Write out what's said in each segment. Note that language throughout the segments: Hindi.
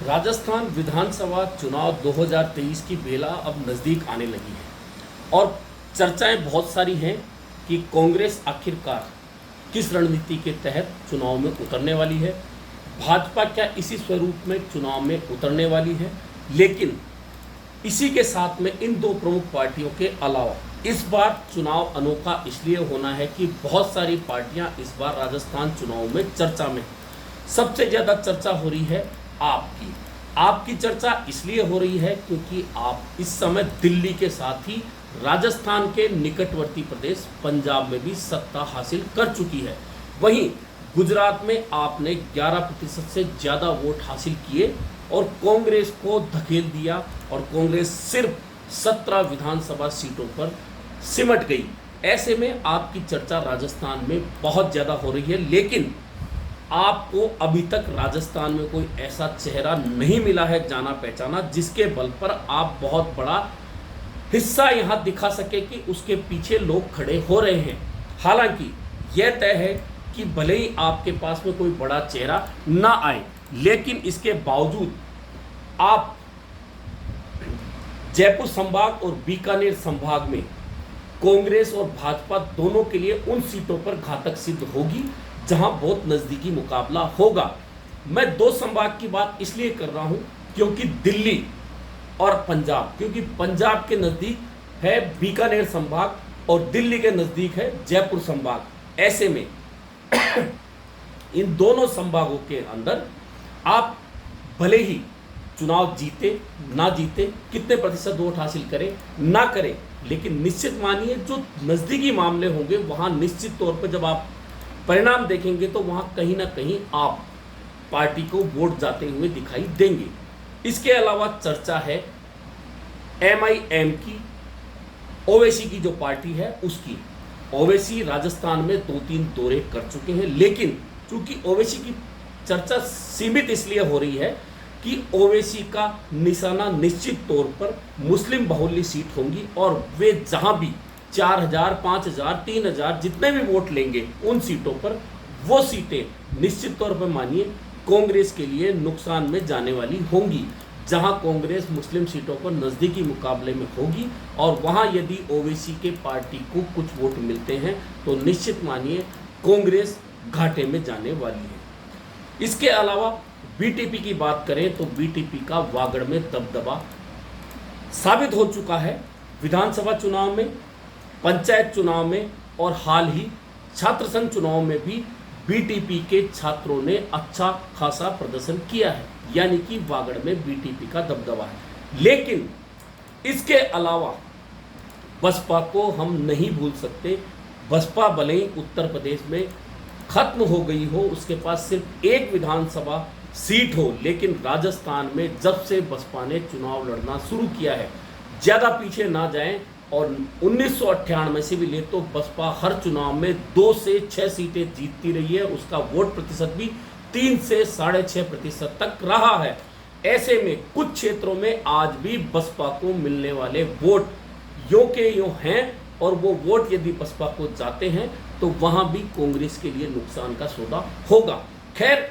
राजस्थान विधानसभा चुनाव 2023 की बेला अब नज़दीक आने लगी है और चर्चाएं बहुत सारी हैं कि कांग्रेस आखिरकार किस रणनीति के तहत चुनाव में उतरने वाली है, भाजपा क्या इसी स्वरूप में चुनाव में उतरने वाली है। लेकिन इसी के साथ में इन दो प्रमुख पार्टियों के अलावा इस बार चुनाव अनोखा इसलिए होना है कि बहुत सारी पार्टियां इस बार राजस्थान चुनाव में चर्चा में। सबसे ज़्यादा चर्चा हो रही है आपकी चर्चा इसलिए हो रही है क्योंकि आप इस समय दिल्ली के साथ ही राजस्थान के निकटवर्ती प्रदेश पंजाब में भी सत्ता हासिल कर चुकी है। वहीं गुजरात में आपने 11% से ज़्यादा वोट हासिल किए और कांग्रेस को धकेल दिया और कांग्रेस सिर्फ 17 विधानसभा सीटों पर सिमट गई। ऐसे में आपकी चर्चा राजस्थान में बहुत ज़्यादा हो रही है, लेकिन आपको अभी तक राजस्थान में कोई ऐसा चेहरा नहीं मिला है जाना पहचाना जिसके बल पर आप बहुत बड़ा हिस्सा यहाँ दिखा सके कि उसके पीछे लोग खड़े हो रहे हैं। हालांकि यह तय है कि भले ही आपके पास में कोई बड़ा चेहरा ना आए, लेकिन इसके बावजूद आप जयपुर संभाग और बीकानेर संभाग में कांग्रेस और भाजपा दोनों के लिए उन सीटों पर घातक सिद्ध होगी जहां बहुत नज़दीकी मुकाबला होगा। मैं दो संभाग की बात इसलिए कर रहा हूं क्योंकि दिल्ली और पंजाब, क्योंकि पंजाब के नज़दीक है बीकानेर संभाग और दिल्ली के नज़दीक है जयपुर संभाग। ऐसे में इन दोनों संभागों के अंदर आप भले ही चुनाव जीते ना जीते, कितने प्रतिशत वोट हासिल करें ना करें, लेकिन निश्चित मानिए जो नज़दीकी मामले होंगे वहां निश्चित तौर पर जब आप परिणाम देखेंगे तो वहां कहीं ना कहीं आप पार्टी को वोट जाते हुए दिखाई देंगे। इसके अलावा चर्चा है MIM की, ओवैसी की जो पार्टी है उसकी। ओवैसी राजस्थान में 2-3 दौरे कर चुके हैं, लेकिन चूंकि ओवैसी की चर्चा सीमित इसलिए हो रही है कि ओवैसी का निशाना निश्चित तौर पर मुस्लिम बहुल्य सीट होंगी और वे जहां भी 4000, 5000, 3000 जितने भी वोट लेंगे उन सीटों पर वो सीटें निश्चित तौर पर मानिए कांग्रेस के लिए नुकसान में जाने वाली होंगी। जहां कांग्रेस मुस्लिम सीटों पर नज़दीकी मुकाबले में होगी और वहां यदि ओवैसी के पार्टी को कुछ वोट मिलते हैं तो निश्चित मानिए कांग्रेस घाटे में जाने वाली है। इसके अलावा BTP की बात करें तो BTP का वागड़ में दबदबा साबित हो चुका है। विधानसभा चुनाव में, पंचायत चुनाव में और हाल ही छात्र संघ चुनाव में भी BTP के छात्रों ने अच्छा खासा प्रदर्शन किया है, यानी कि वागड़ में BTP का दबदबा है। लेकिन इसके अलावा बसपा को हम नहीं भूल सकते। बसपा भले ही उत्तर प्रदेश में खत्म हो गई हो, उसके पास सिर्फ एक विधानसभा सीट हो, लेकिन राजस्थान में जब से बसपा ने चुनाव लड़ना शुरू किया है, ज़्यादा पीछे ना जाएं और 1998 से भी ले तो बसपा हर चुनाव में 2 से 6 सीटें जीतती रही है। उसका वोट प्रतिशत भी 3 से 6.5% तक रहा है। ऐसे में कुछ क्षेत्रों में आज भी बसपा को मिलने वाले वोट यों के यों हैं और वो वोट यदि बसपा को जाते हैं तो वहां भी कांग्रेस के लिए नुकसान का सौदा होगा। खैर,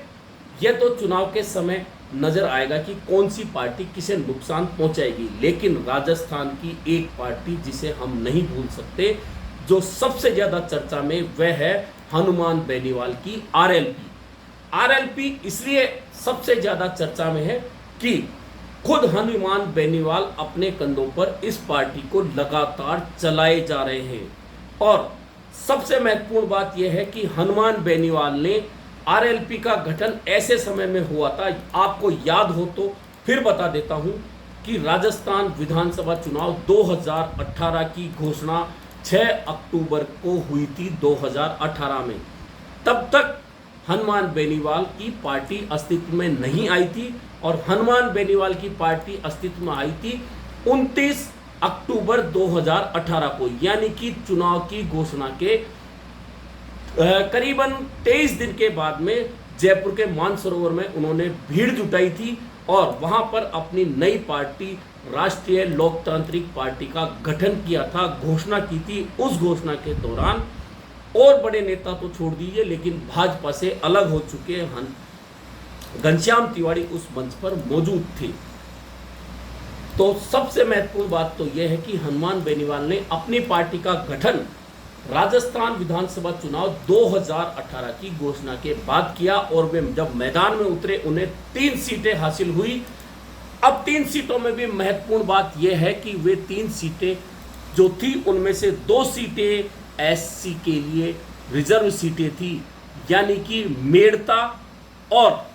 यह तो चुनाव के समय नजर आएगा कि कौन सी पार्टी किसे नुकसान पहुंचाएगी, लेकिन राजस्थान की एक पार्टी जिसे हम नहीं भूल सकते, जो सबसे ज्यादा चर्चा में, वह है हनुमान बेनीवाल की RLP इसलिए सबसे ज्यादा चर्चा में है कि खुद हनुमान बेनीवाल अपने कंधों पर इस पार्टी को लगातार चलाए जा रहे हैं। और सबसे महत्वपूर्ण बात यह है कि हनुमान बेनीवाल ने RLP का गठन ऐसे समय में हुआ था, आपको याद हो तो फिर बता देता हूं कि राजस्थान विधानसभा चुनाव 2018 की घोषणा 6 अक्टूबर को हुई थी 2018 में। तब तक हनुमान बेनीवाल की पार्टी अस्तित्व में नहीं आई थी और हनुमान बेनीवाल की पार्टी अस्तित्व में आई थी 29 अक्टूबर 2018 को, यानी कि चुनाव की घोषणा के करीबन 23 दिन के बाद में जयपुर के मानसरोवर में उन्होंने भीड़ जुटाई थी और वहां पर अपनी नई पार्टी राष्ट्रीय लोकतांत्रिक पार्टी का गठन किया था, घोषणा की थी। उस घोषणा के दौरान और बड़े नेता तो छोड़ दीजिए, लेकिन भाजपा से अलग हो चुके घनश्याम तिवारी उस मंच पर मौजूद थे। तो सबसे महत्वपूर्ण बात तो यह है कि हनुमान बेनीवाल ने अपनी पार्टी का गठन राजस्थान विधानसभा चुनाव 2018 की घोषणा के बाद किया और वे जब मैदान में उतरे उन्हें 3 सीटें हासिल हुई। अब 3 सीटों में भी महत्वपूर्ण बात यह है कि वे 3 सीटें जो थी उनमें से 2 सीटें एससी के लिए रिजर्व सीटें थी, यानी कि मेड़ता और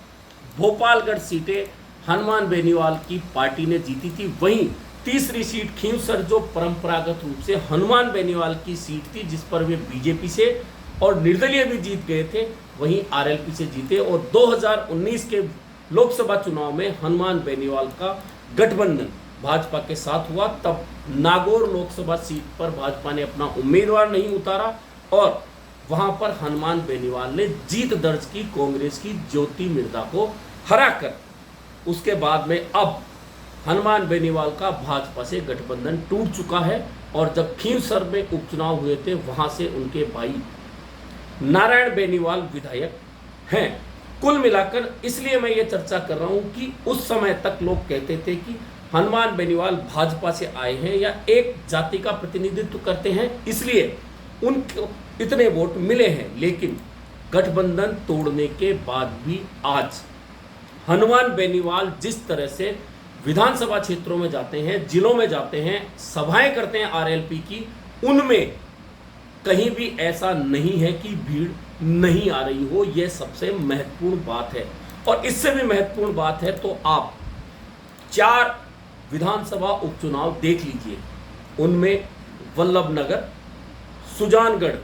भोपालगढ़ सीटें हनुमान बेनीवाल की पार्टी ने जीती थी। वहीं तीसरी सीट खींवसर जो परंपरागत रूप से हनुमान बेनीवाल की सीट थी, जिस पर वे बीजेपी से और निर्दलीय भी जीत गए थे, वहीं आरएलपी से जीते। और 2019 के लोकसभा चुनाव में हनुमान बेनीवाल का गठबंधन भाजपा के साथ हुआ। तब नागौर लोकसभा सीट पर भाजपा ने अपना उम्मीदवार नहीं उतारा और वहां पर हनुमान बेनीवाल ने जीत दर्ज की कांग्रेस की ज्योति मिर्धा को हराकर। उसके बाद में अब हनुमान बेनीवाल का भाजपा से गठबंधन टूट चुका है और जब खींवसर में उपचुनाव हुए थे वहां से उनके भाई नारायण बेनीवाल विधायक हैं। कुल मिलाकर इसलिए मैं ये चर्चा कर रहा हूं कि उस समय तक लोग कहते थे कि हनुमान बेनीवाल भाजपा से आए हैं या एक जाति का प्रतिनिधित्व करते हैं, इसलिए उनको इतने वोट मिले हैं। लेकिन गठबंधन तोड़ने के बाद भी आज हनुमान बेनीवाल जिस तरह से विधानसभा क्षेत्रों में जाते हैं, जिलों में जाते हैं, सभाएं करते हैं आरएलपी की, उनमें कहीं भी ऐसा नहीं है कि भीड़ नहीं आ रही हो। यह सबसे महत्वपूर्ण बात है। और इससे भी महत्वपूर्ण बात है तो आप 4 विधानसभा उपचुनाव देख लीजिए, उनमें वल्लभनगर, सुजानगढ़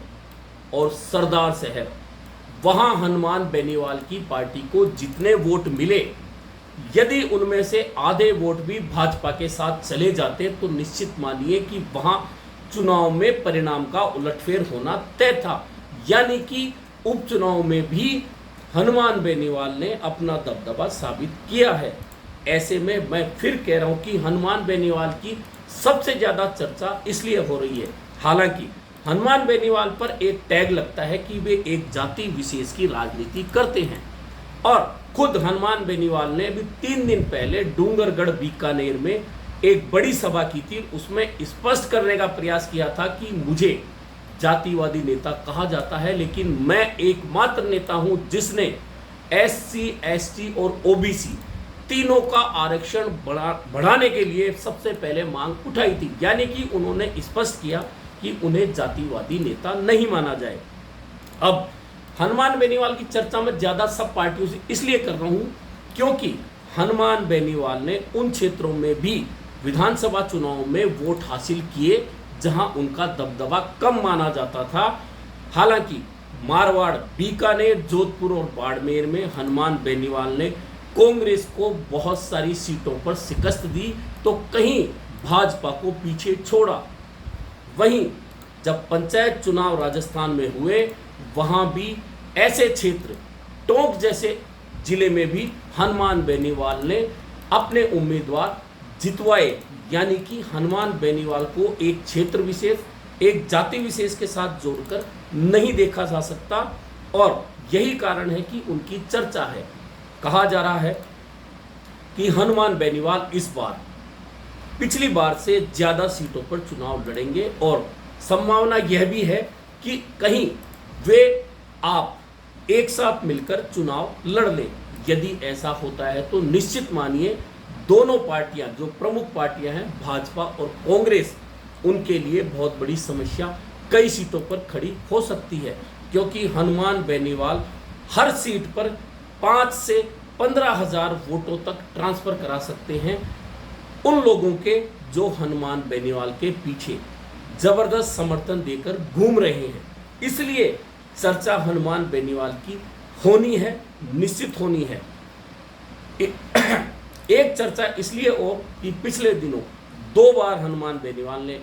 और सरदार शहर, वहां हनुमान बेनीवाल की पार्टी को जितने वोट मिले, यदि उनमें से आधे वोट भी भाजपा के साथ चले जाते तो निश्चित मानिए कि वहां चुनाव में परिणाम का उलटफेर होना तय था। यानी कि उपचुनाव में भी हनुमान बेनीवाल ने अपना दबदबा साबित किया है। ऐसे में मैं फिर कह रहा हूं कि हनुमान बेनीवाल की सबसे ज्यादा चर्चा इसलिए हो रही है, हालांकि हनुमान बेनीवाल पर एक टैग लगता है कि वे एक जाति विशेष की राजनीति करते हैं। और खुद हनुमान बेनीवाल ने अभी 3 दिन पहले डूंगरगढ़ बीकानेर में एक बड़ी सभा की थी। उसमें स्पष्ट करने का प्रयास किया था कि मुझे जातिवादी नेता कहा जाता है, लेकिन मैं एकमात्र नेता हूं जिसने एससी, एसटी और ओबीसी तीनों का आरक्षण बढ़ाने के लिए सबसे पहले मांग उठाई थी। यानी कि उन्होंने स्पष्ट किया कि उन्हें जातिवादी नेता नहीं माना जाए। अब हनुमान बेनीवाल की चर्चा में ज्यादा सब पार्टियों से इसलिए कर रहा हूं क्योंकि हनुमान बेनीवाल ने उन क्षेत्रों में भी विधानसभा चुनाव में वोट हासिल किए जहां उनका दबदबा कम माना जाता था। हालांकि मारवाड़, बीकानेर, जोधपुर और बाड़मेर में हनुमान बेनीवाल ने कांग्रेस को बहुत सारी सीटों पर शिकस्त दी तो कहीं भाजपा को पीछे छोड़ा। वहीं जब पंचायत चुनाव राजस्थान में हुए वहां भी ऐसे क्षेत्र टोंक जैसे जिले में भी हनुमान बेनीवाल ने अपने उम्मीदवार जितवाए। यानी कि हनुमान बेनीवाल को एक क्षेत्र विशेष, एक जाति विशेष के साथ जोड़कर नहीं देखा जा सकता और यही कारण है कि उनकी चर्चा है। कहा जा रहा है कि हनुमान बेनीवाल इस बार पिछली बार से ज्यादा सीटों पर चुनाव लड़ेंगे और संभावना यह भी है कि कहीं वे आप एक साथ मिलकर चुनाव लड़ लें। यदि ऐसा होता है तो निश्चित मानिए दोनों पार्टियां जो प्रमुख पार्टियां हैं भाजपा और कांग्रेस, उनके लिए बहुत बड़ी समस्या कई सीटों पर खड़ी हो सकती है, क्योंकि हनुमान बेनीवाल हर सीट पर 5 से 15,000 वोटों तक ट्रांसफर करा सकते हैं उन लोगों के जो हनुमान बेनीवाल के पीछे जबरदस्त समर्थन देकर घूम रहे हैं। इसलिए चर्चा हनुमान बेनीवाल की होनी है, निश्चित होनी है। एक चर्चा इसलिए और कि पिछले दिनों 2 बार हनुमान बेनीवाल ने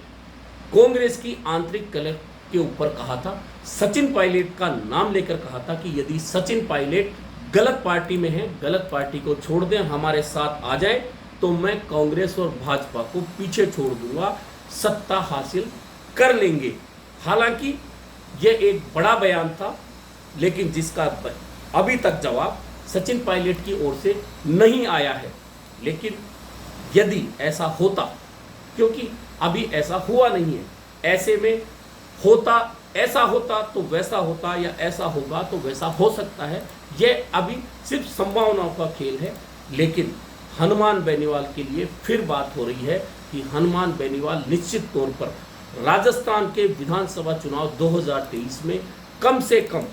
कांग्रेस की आंतरिक कलह के ऊपर कहा था, सचिन पायलट का नाम लेकर कहा था कि यदि सचिन पायलट गलत पार्टी में है, गलत पार्टी को छोड़ दें, हमारे साथ आ जाए तो मैं कांग्रेस और भाजपा को पीछे छोड़ दूंगा, सत्ता हासिल कर लेंगे। हालांकि यह एक बड़ा बयान था, लेकिन जिसका अभी तक जवाब सचिन पायलट की ओर से नहीं आया है। लेकिन यदि ऐसा होता, क्योंकि अभी ऐसा हुआ नहीं है, ऐसे में होता, ऐसा होता तो वैसा होता, या ऐसा होगा तो वैसा हो सकता है, यह अभी सिर्फ संभावनाओं का खेल है। लेकिन हनुमान बेनीवाल के लिए फिर बात हो रही है कि हनुमान बेनीवाल निश्चित तौर पर राजस्थान के विधानसभा चुनाव 2023 में कम से कम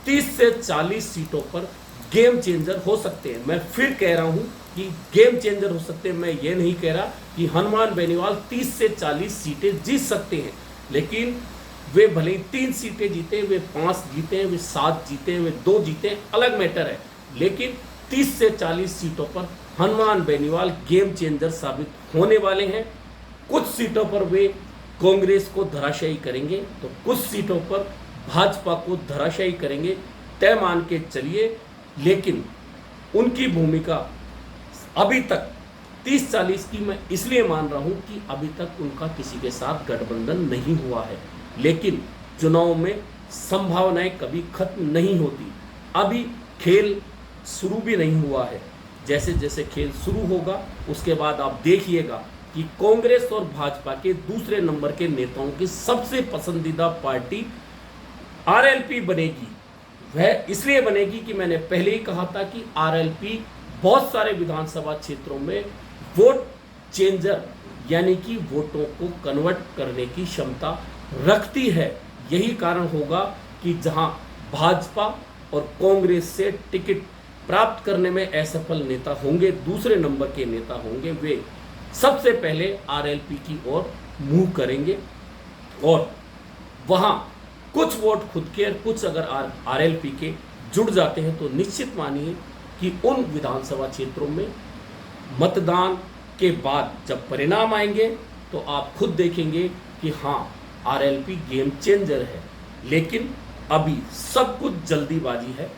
30 से 40 सीटों पर गेम चेंजर हो सकते हैं। मैं फिर कह रहा हूं कि गेम चेंजर हो सकते हैं। मैं ये नहीं कह रहा कि हनुमान बेनीवाल 30 से 40 सीटें जीत सकते हैं, लेकिन वे भले ही 3 सीटें जीते, वे 5 जीते, वे 7 जीते, वे 2 जीते, अलग मैटर है। लेकिन 30 से 40 सीटों पर हनुमान बेनीवाल गेम चेंजर साबित होने वाले हैं। कुछ सीटों पर वे कांग्रेस को धराशायी करेंगे, तो कुछ सीटों पर भाजपा को धराशायी करेंगे, तय मान के चलिए। लेकिन उनकी भूमिका अभी तक 30-40 की मैं इसलिए मान रहा हूं कि अभी तक उनका किसी के साथ गठबंधन नहीं हुआ है। लेकिन चुनाव में संभावनाएं कभी खत्म नहीं होती। अभी खेल शुरू भी नहीं हुआ है। जैसे जैसे खेल शुरू होगा उसके बाद आप देखिएगा कि कांग्रेस और भाजपा के दूसरे नंबर के नेताओं की सबसे पसंदीदा पार्टी आरएलपी बनेगी। वह इसलिए बनेगी कि मैंने पहले ही कहा था कि आरएलपी बहुत सारे विधानसभा क्षेत्रों में वोट चेंजर यानी कि वोटों को कन्वर्ट करने की क्षमता रखती है। यही कारण होगा कि जहां भाजपा और कांग्रेस से टिकट प्राप्त करने में असफल नेता होंगे, दूसरे नंबर के नेता होंगे, वे सबसे पहले आरएलपी की ओर मुंह करेंगे और वहां कुछ वोट खुद के और कुछ अगर आरएलपी के जुड़ जाते हैं तो निश्चित मानिए कि उन विधानसभा क्षेत्रों में मतदान के बाद जब परिणाम आएंगे तो आप खुद देखेंगे कि हाँ, आरएलपी गेम चेंजर है। लेकिन अभी सब कुछ जल्दीबाजी है।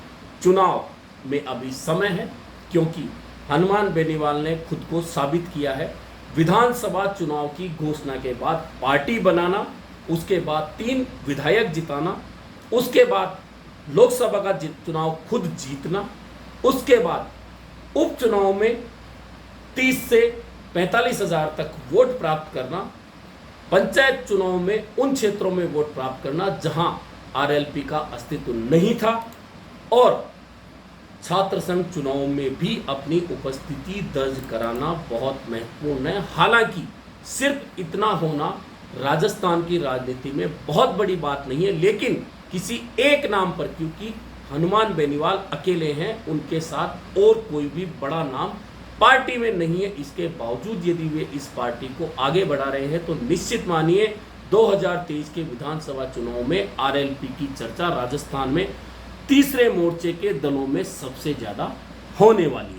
चुनाव में अभी समय है, क्योंकि हनुमान बेनीवाल ने खुद को साबित किया है। विधानसभा चुनाव की घोषणा के बाद पार्टी बनाना, उसके बाद 3 विधायक जिताना, उसके बाद लोकसभा का चुनाव खुद जीतना, उसके बाद उपचुनाव में 30 से 45 हजार तक वोट प्राप्त करना, पंचायत चुनाव में उन क्षेत्रों में वोट प्राप्त करना जहां आरएलपी का अस्तित्व नहीं था, और छात्र संघ चुनाव में भी अपनी उपस्थिति दर्ज कराना बहुत महत्वपूर्ण है। हालांकि सिर्फ इतना होना राजस्थान की राजनीति में बहुत बड़ी बात नहीं है, लेकिन किसी एक नाम पर, क्योंकि हनुमान बेनीवाल अकेले हैं, उनके साथ और कोई भी बड़ा नाम पार्टी में नहीं है। इसके बावजूद यदि वे इस पार्टी को आगे बढ़ा रहे हैं तो निश्चित मानिए 2023 के विधानसभा चुनाव में आरएलपी की चर्चा राजस्थान में तीसरे मोर्चे के दलों में सबसे ज्यादा होने वाली है।